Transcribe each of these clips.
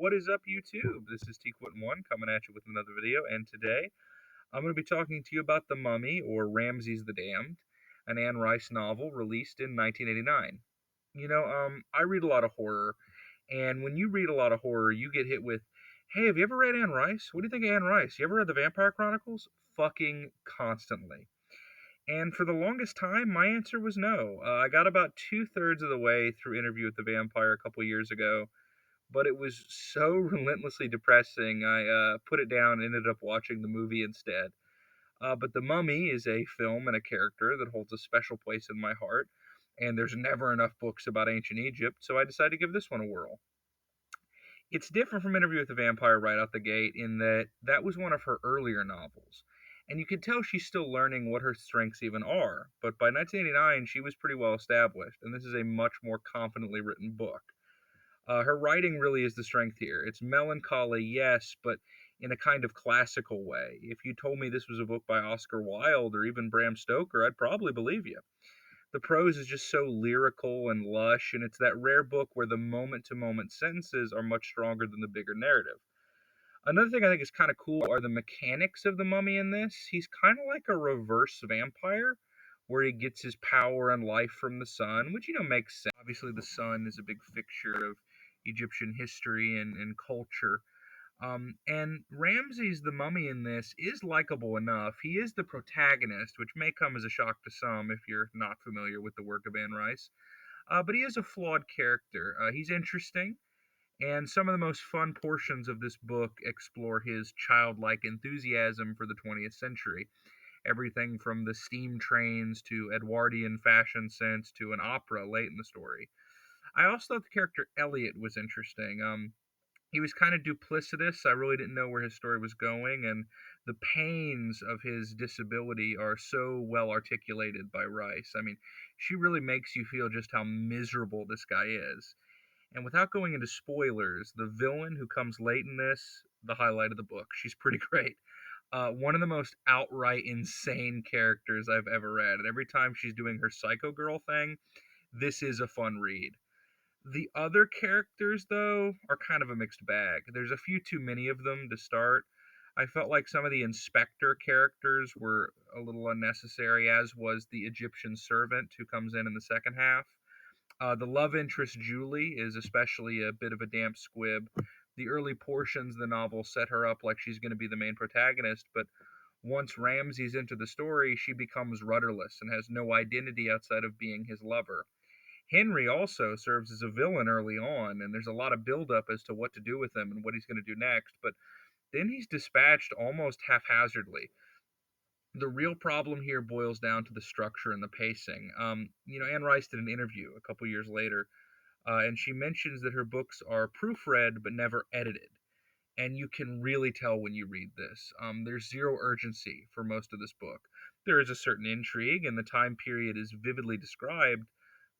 What is up, YouTube? This is T1 coming at you with another video, and today I'm going to be talking to you about The Mummy, or Ramses the Damned, an Anne Rice novel released in 1989. I read a lot of horror, and when you read a lot of horror, you get hit with, hey, have you ever read Anne Rice? What do you think of Anne Rice? You ever read The Vampire Chronicles? Fucking constantly. And for the longest time, my answer was no. I got about two-thirds of the way through Interview with the Vampire a couple years ago, but it was so relentlessly depressing, I put it down and ended up watching the movie instead. But The Mummy is a film and a character that holds a special place in my heart, and there's never enough books about ancient Egypt, so I decided to give this one a whirl. It's different from Interview with the Vampire right out the gate in that that was one of her earlier novels. And you can tell she's still learning what her strengths even are, but by 1989 she was pretty well established, and this is a much more confidently written book. Her writing really is the strength here. It's melancholy, yes, but in a kind of classical way. If you told me this was a book by Oscar Wilde or even Bram Stoker, I'd probably believe you. The prose is just so lyrical and lush, and it's that rare book where the moment to moment sentences are much stronger than the bigger narrative. Another thing I think is kind of cool are the mechanics of the mummy in this. He's kind of like a reverse vampire, where he gets his power and life from the sun, which, makes sense. Obviously, the sun is a big fixture of Egyptian history and culture. And Ramses the mummy in this is likable enough. He is the protagonist, which may come as a shock to some if you're not familiar with the work of Anne Rice. But he is a flawed character. He's interesting, and some of the most fun portions of this book explore his childlike enthusiasm for the 20th century. Everything from the steam trains to Edwardian fashion sense to an opera late in the story. I also thought the character Elliot was interesting. He was kind of duplicitous. I really didn't know where his story was going, and the pains of his disability are so well articulated by Rice. I mean, she really makes you feel just how miserable this guy is. And without going into spoilers, the villain who comes late in this, the highlight of the book. She's pretty great. One of the most outright insane characters I've ever read. And every time she's doing her psycho girl thing, this is a fun read. The other characters, though, are kind of a mixed bag. There's a few too many of them to start. I felt like some of the inspector characters were a little unnecessary, as was the Egyptian servant who comes in the second half. The love interest, Julie, is especially a bit of a damp squib. The early portions of the novel set her up like she's going to be the main protagonist, but once Ramses into the story, she becomes rudderless and has no identity outside of being his lover. Henry also serves as a villain early on, and there's a lot of buildup as to what to do with him and what he's going to do next, but then he's dispatched almost haphazardly. The real problem here boils down to the structure and the pacing. Anne Rice did an interview a couple years later, and she mentions that her books are proofread but never edited. And you can really tell when you read this. There's zero urgency for most of this book. There is a certain intrigue, and the time period is vividly described,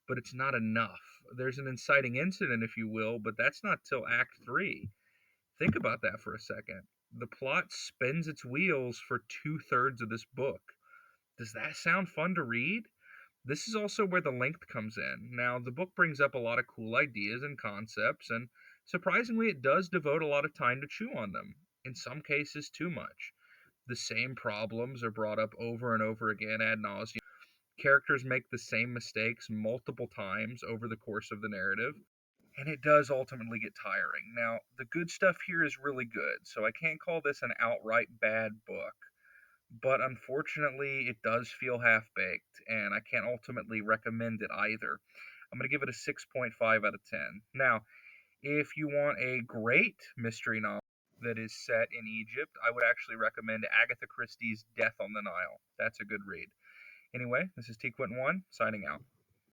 but it's not enough. There's an inciting incident, if you will, but that's not till Act 3. Think about that for a second. The plot spins its wheels for two-thirds of this book. Does that sound fun to read? This is also where the length comes in. Now, the book brings up a lot of cool ideas and concepts, and surprisingly, it does devote a lot of time to chew on them. In some cases, too much. The same problems are brought up over and over again ad nauseum. Characters make the same mistakes multiple times over the course of the narrative, and it does ultimately get tiring. Now, the good stuff here is really good, so I can't call this an outright bad book, but unfortunately, it does feel half baked, and I can't ultimately recommend it either. I'm going to give it a 6.5 out of 10. Now, if you want a great mystery novel that is set in Egypt, I would actually recommend Agatha Christie's Death on the Nile. That's a good read. Anyway, this is T1 signing out.